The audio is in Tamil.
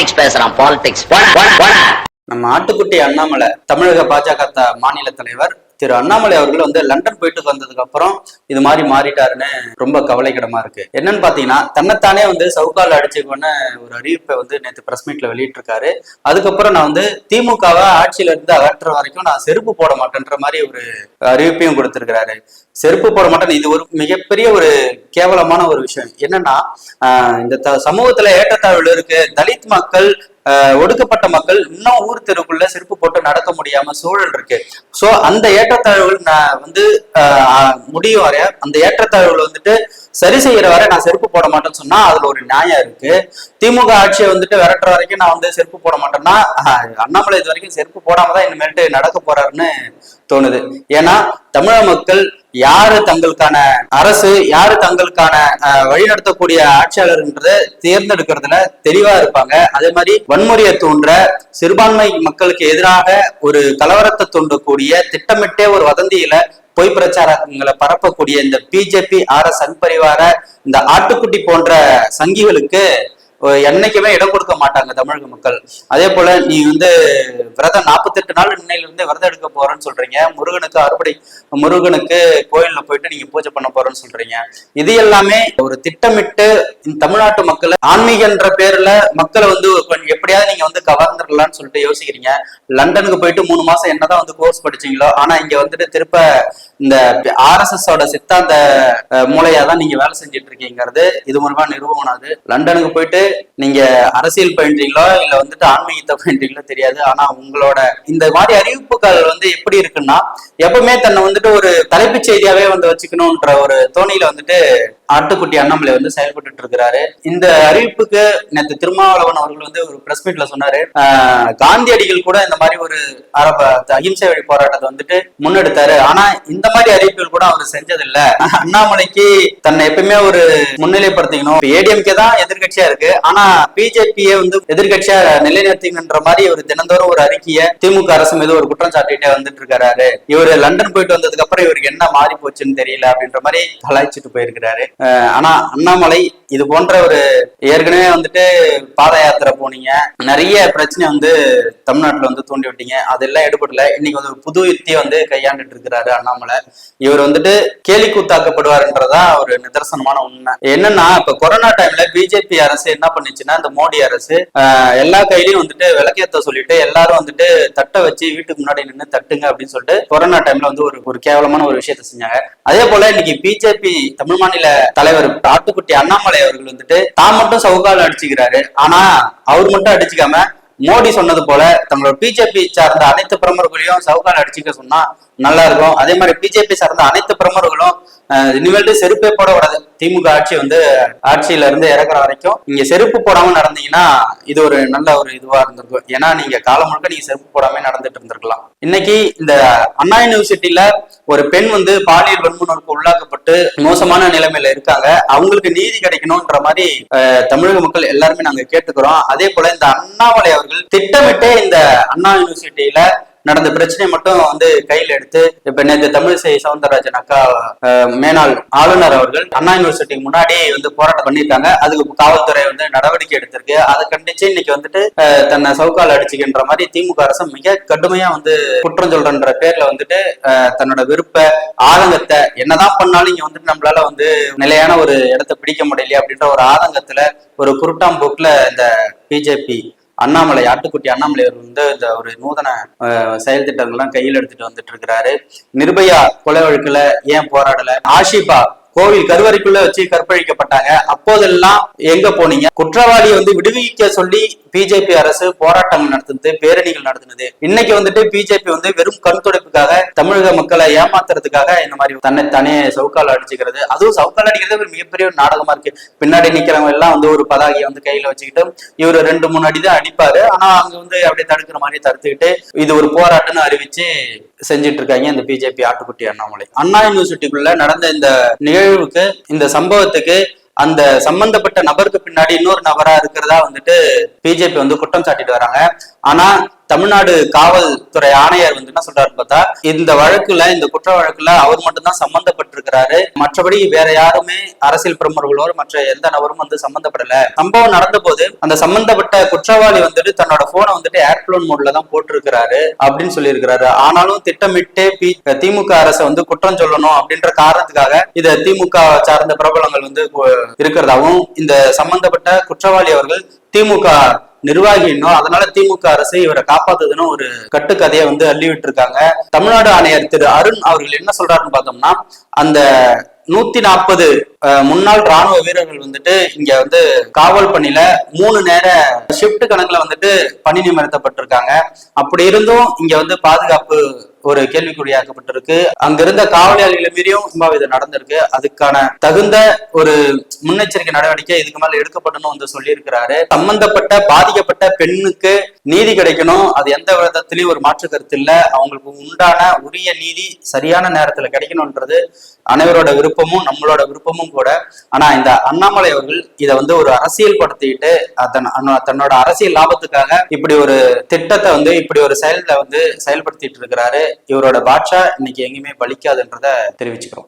பாலிடிக்ஸ் பேசுறான், பாலிடிக்ஸ். நம்ம ஆட்டுக்குட்டி அண்ணாமலை தமிழக பாஜக மாநில தலைவர் திரு அண்ணாமலை அவர்கள் வந்து லண்டன் போயிட்டு வந்ததுக்கு அப்புறம் இது மாதிரி மாறிட்டாருன்னு ரொம்ப கவலைக்கிடமா இருக்கு. என்னன்னு பாத்தீங்கன்னா, தன்னைத்தானே வந்து சவுக்கால் அடிச்சுக்கொன்னு ஒரு அறிவிப்பை வந்து நேற்று பிரஸ் மீட்ல வெளியிட்டு இருக்காரு. அதுக்கப்புறம் நான் வந்து திமுகவை ஆட்சியில இருந்து அகற்ற வரைக்கும் நான் செருப்பு போட மாட்டேன்ற மாதிரி ஒரு அறிவிப்பையும் கொடுத்திருக்கிறாரு. செருப்பு போட மாட்டேன், இது ஒரு மிகப்பெரிய ஒரு கேவலமான ஒரு விஷயம். என்னன்னா, இந்த சமூகத்துல ஏற்றத்தாழ்வுல இருக்கு, தலித் மக்கள், ஒடுக்கப்பட்ட மக்கள் இன்னும் ஊர் தெருவுக்குள்ள செருப்பு போட்டு நடக்க முடியாம சூழல் இருக்கு. சோ அந்த ஏற்றத்தாழ்வுகள் வந்து முடியும் வரைய, அந்த ஏற்றத்தாழ்வுகள் வந்துட்டு சரி செய்யற வரை நான் செருப்பு போட மாட்டேன்னு சொன்னா அதுல ஒரு நியாயம் இருக்கு. திமுக ஆட்சியை வந்துட்டு விரட்டுற வரைக்கும் நான் வந்து செருப்பு போட மாட்டேன்னா, அண்ணாமலை இது வரைக்கும் செருப்பு போடாம தான் இனிமேல்ட்டு நடக்க போறாருன்னு தோணுது. ஏன்னா தமிழக மக்கள் யாரு தங்களுக்கான அரசு, யாரு தங்களுக்கான வழிநடத்தக்கூடிய ஆட்சியாளர்ன்றத தேர்ந்தெடுக்கிறதுல தெளிவா இருப்பாங்க. அதே மாதிரி வன்முறையை தூண்டுற, சிறுபான்மை மக்களுக்கு எதிராக ஒரு கலவரத்தை தூண்டக்கூடிய திட்டமிட்டே ஒரு வதந்தியில பொய் பிரச்சாரங்களை பரப்பக்கூடிய இந்த பிஜேபி, சங் பரிவார, இந்த ஆட்டுக்குட்டி போன்ற சங்கிகளுக்கு என்னைக்குமே இடம் கொடுக்க மாட்டாங்க தமிழக மக்கள். அதே போல நீ வந்து விரதம் 48 நாள் இன்னையில இருந்து விரதம் எடுக்க போறேன்னு சொல்றீங்க. முருகனுக்கு அறுபடை முருகனுக்கு கோயில்ல போயிட்டு நீங்க பூஜை பண்ண போறேன்னு சொல்றீங்க. இது எல்லாமே ஒரு திட்டமிட்டு தமிழ்நாட்டு மக்களை ஆன்மீகன்ற பேர்ல மக்களை வந்து எப்படியாவது நீங்க வந்து கவர்ந்துடலாம்னு சொல்லிட்டு யோசிக்கிறீங்க. லண்டனுக்கு போயிட்டு 3 மாசம் என்னதான் வந்து கோர்ஸ் படிச்சீங்களோ, ஆனா இங்க வந்துட்டு திருப்ப இந்த RSS-ஓட சித்தாந்த மூளையாதான் நீங்க வேலை செஞ்சுட்டு இருக்கீங்கிறது இது மூலமா நிறுவனாது. லண்டனுக்கு போயிட்டு நீங்க அரசியல் பயின்றீங்களோ இல்ல வந்துட்டு ஆன்மீகத்தை பயின்றீங்களோ தெரியாது. ஆனா உங்களோட இந்த மாதிரி அறிவிப்புகள் வந்து எப்படி இருக்குன்னா, எப்பவுமே தன்னை வந்துட்டு ஒரு தலைப்புச் செய்தியாவே வந்து வச்சுக்கணும்ன்ற ஒரு தோணியில வந்துட்டு ஆட்டுக்குட்டி அண்ணாமலை வந்து செயல்பட்டு இருக்கிறாரு. இந்த அறிவிப்புக்கு நேற்று திருமாவளவன் அவர்கள் வந்து ஒரு பிரஸ் மீட்ல சொன்னாரு, காந்தியடிகள் கூட இந்த மாதிரி ஒரு அகிம்சை வழி போராட்டத்தை வந்துட்டு முன்னெடுத்தாரு. ஆனா இந்த மாதிரி அறிவிப்புகள் கூட அவர் செஞ்சதில்லை. அண்ணாமலைக்கு தன்னை எப்பவுமே ஒரு முன்னிலைப்படுத்திக்கணும். ஏடிஎம்கே தான் எதிர்கட்சியா இருக்கு, ஆனா பிஜேபியை வந்து எதிர்கட்சியா நிலைநிறுத்திங்கன்ற மாதிரி ஒரு தினந்தோறும் ஒரு அறிக்கையை திமுக அரசு மீது ஒரு குற்றம் சாட்டிட்டே வந்துட்டு இருக்காரு. இவரு லண்டன் போயிட்டு வந்ததுக்கு அப்புறம் இவருக்கு என்ன மாறி போச்சுன்னு தெரியல அப்படின்ற மாதிரி கலாய்ச்சிட்டு போயிருக்கிறாரு. ஆனா அண்ணாமலை இது போன்ற ஒரு ஏற்கனவே வந்துட்டு பாத யாத்திரை போனீங்க, நிறைய பிரச்சனை வந்து தமிழ்நாட்டுல வந்து தூண்டி விட்டீங்க, அதெல்லாம் எடுபடல. இன்னைக்கு வந்து ஒரு புது யுக்தியை வந்து கையாண்டுட்டு இருக்கிறாரு அண்ணாமலை. இவர் வந்துட்டு கேலி கூத்தாக்கப்படுவாருன்றதா ஒரு நிதர்சனமான உண்மை. என்னன்னா, இப்ப கொரோனா டைம்ல பிஜேபி அரசு என்ன பண்ணுச்சுன்னா, இந்த மோடி அரசு எல்லா கையிலயும் வந்துட்டு விளக்கேத்த சொல்லிட்டு எல்லாரும் வந்துட்டு தட்டை வச்சு வீட்டுக்கு முன்னாடி நின்று தட்டுங்க அப்படின்னு சொல்லிட்டு கொரோனா டைம்ல வந்து ஒரு கேவலமான ஒரு விஷயத்த செஞ்சாங்க. அதே போல இன்னைக்கு பிஜேபி தமிழ் மாநில தலைவர் ஆட்டுக்குட்டி அண்ணாமலை அவர்கள் வந்துட்டு தான் மட்டும் சவுக்கால் அடிச்சுக்கிறாரு. ஆனா அவர் மட்டும் அடிச்சுக்காம மோடி சொன்னது போல தங்களோட பிஜேபி சார்ந்த அனைத்து பிரமுகர்களையும் சவுக்கால் அடிச்சுக்க சொன்னா நல்லா இருக்கும். அதே மாதிரி பிஜேபி சார்ந்த அனைத்து பிரமுகர்களும் இனிமேல்ட்டு செருப்பே போட கூடாது. திமுக ஆட்சி வந்து ஆட்சியில இருந்து இறக்குற வரைக்கும் நீங்க செருப்பு போடாம நடந்தீங்கன்னா இது ஒரு நல்ல ஒரு இதுவா இருந்திருக்கும். ஏன்னா நீங்க காலம் முழுக்க நீங்க செருப்பு போடாம நடந்துட்டு இருந்திருக்கலாம். இன்னைக்கு இந்த அண்ணா யூனிவர்சிட்டியில ஒரு பெண் வந்து பாலியல் வன்முறைக்கு உள்ளாக்கப்பட்டு மோசமான நிலைமையில இருக்காங்க. அவங்களுக்கு நீதி கிடைக்கணும்ன்ற மாதிரி தமிழக மக்கள் எல்லாருமே நாங்க கேட்டுக்கிறோம். அதே போல இந்த அண்ணாமலை அவர்கள் திட்டமிட்டே இந்த அண்ணா யூனிவர்சிட்டியில நடந்த பிரச்சனையை மட்டும் வந்து கையில் எடுத்து இப்ப நேற்று தமிழிசை சவுந்தரராஜன் அக்கா மேனாள் ஆளுநர் அவர்கள் அண்ணா யூனிவர்சிட்டிக்கு முன்னாடி வந்து போராட்டம் பண்ணியிருக்காங்க. அதுக்கு காவல்துறை வந்து நடவடிக்கை எடுத்திருக்கு. அதை கண்டிச்சு இன்னைக்கு வந்துட்டு தன்னை சவுக்கால் அடிச்சுக்கின்ற மாதிரி திமுக அரசு மிக கடுமையா வந்து குற்றம் சொல்றன்ற பேர்ல வந்துட்டு தன்னோட விருப்ப ஆதங்கத்தை என்னதான் பண்ணாலும் இங்க வந்துட்டு நம்மளால வந்து நிலையான ஒரு இடத்தை பிடிக்க முடியலையே அப்படின்ற ஒரு ஆதங்கத்துல ஒரு குருட்டாம்போக்குல இந்த பிஜேபி அண்ணாமலை ஆட்டுக்குட்டி அண்ணாமலை வந்து இந்த ஒரு நூதன செயல் திட்டங்கள்லாம் கையில் எடுத்துட்டு வந்துட்டு இருக்கிறாரு. நிர்பயா கொலை வழக்குல ஏன் போராடல? ஆஷிபா கோவில் கருவறைக்குள்ள வச்சு கற்பழிக்கப்பட்டாங்க, அப்போதெல்லாம் எங்க போனீங்க? குற்றவாளியை வந்து விடுவிக்க சொல்லி பிஜேபி அரசு போராட்டங்கள் நடத்துனது, பேரணிகள் நடத்தினது. இன்னைக்கு வந்துட்டு பிஜேபி வந்து வெறும் கண் துடைப்புக்காக தமிழக மக்களை ஏமாத்துறதுக்காக இந்த மாதிரி தன்னைத்தானே சவுக்கால் அடிச்சுக்கிறது. அதுவும் சவுக்கால் அடிக்கிறது ஒரு மிகப்பெரிய ஒரு நாடகமா இருக்கு. பின்னாடி நிக்கிறவங்க எல்லாம் வந்து ஒரு பதாகியை வந்து கையில வச்சுக்கிட்டு இவர் 2-3 அடி தான் அடிப்பாரு. ஆனா அங்க வந்து அப்படியே தடுக்கிற மாதிரி தடுத்துக்கிட்டு இது ஒரு போராட்டம்னு அறிவிச்சு செஞ்சிட்டு இருக்காங்க இந்த பிஜேபி ஆட்டுக்குட்டி அண்ணாமலை. அண்ணா யூனிவர்சிட்டிக்குள்ள நடந்த இந்த நிகழ்வுக்கு, இந்த சம்பவத்துக்கு அந்த சம்பந்தப்பட்ட நபருக்கு பின்னாடி இன்னொரு நபரா இருக்கிறதா வந்துட்டு பிஜேபி வந்து குற்றம் சாட்டிட்டு வராங்க. ஆனா தமிழ்நாடு காவல்துறை ஆணையர் வந்து என்ன சொல்றாரு பார்த்தா, இந்த வழக்குல, இந்த குற்ற வழக்குல அவர் மட்டும்தான் சம்பந்தப்பட்டிருக்கிறாரு, மற்றபடி வேற யாருமே அரசியல் பிரமுகர்களோ மற்ற எந்த நபரும் வந்து சம்பந்தப்படல. சம்பவம் நடந்த போது அந்த சம்பந்தப்பட்ட குற்றவாளி வந்துட்டு தன்னோட போனை வந்துட்டு ஏர்ப்ளோன் மோட்ல தான் போட்டிருக்கிறாரு அப்படின்னு சொல்லியிருக்கிறாரு. ஆனாலும் திட்டமிட்டு திமுக அரசை வந்து குற்றம் சொல்லணும் அப்படின்ற காரணத்துக்காக இத திமுக சார்ந்த பிரபலங்கள் வந்து இருக்கிறதாவும், இந்த சம்பந்தப்பட்ட குற்றவாளி அவர்கள் திமுக நிர்வாகி இன்னும், அதனால திமுக அரசு இவரை காப்பாத்துதுன்னு ஒரு கட்டுக்கதையை வந்து அள்ளிவிட்டு இருக்காங்க. தமிழ்நாடு ஆணையர் திரு அருண் அவர்கள் என்ன சொல்றாருன்னு பார்த்தோம்னா, அந்த 140 முன்னாள் ராணுவ வீரர்கள் வந்துட்டு இங்க வந்து காவல் பணியில 3 நேர ஷிப்ட் கணக்குல வந்துட்டு பணி நியமிக்கப்பட்டிருக்காங்க. அப்படி இருந்தும் இங்க வந்து பாதுகாப்பு ஒரு கேள்விக்குறியாக்கப்பட்டிருக்கு. அங்க இருந்த காவலாளிகளை மீறியும் இது நடந்திருக்கு. அதுக்கான தகுந்த ஒரு முன்னெச்சரிக்கை நடவடிக்கை இதுக்கு மேல எடுக்கப்படணும் வந்து சொல்லியிருக்கிறாரு. சம்பந்தப்பட்ட பாதிக்கப்பட்ட பெண்ணுக்கு நீதி கிடைக்கணும், அது எந்த விதத்திலயும் ஒரு மாற்று கருத்து இல்ல. அவங்களுக்கு உண்டான உரிய நீதி சரியான நேரத்துல கிடைக்கணும்ன்றது அனைவரோட விருப்பமும் நம்மளோட விருப்பமும் கூட. ஆனா இந்த அண்ணாமலை அவர்கள் இதை வந்து ஒரு அரசியல் படுத்திட்டு தன்னோட அரசியல் லாபத்துக்காக இப்படி ஒரு திட்டத்தை வந்து இப்படி ஒரு செயல்ல வந்து செயல்படுத்திட்டு இருக்கிறாரு. இவரோட பாட்சா இன்னைக்கு எங்கேயுமே பலிக்காதுன்றத தெரிவிச்சுக்கிறோம்.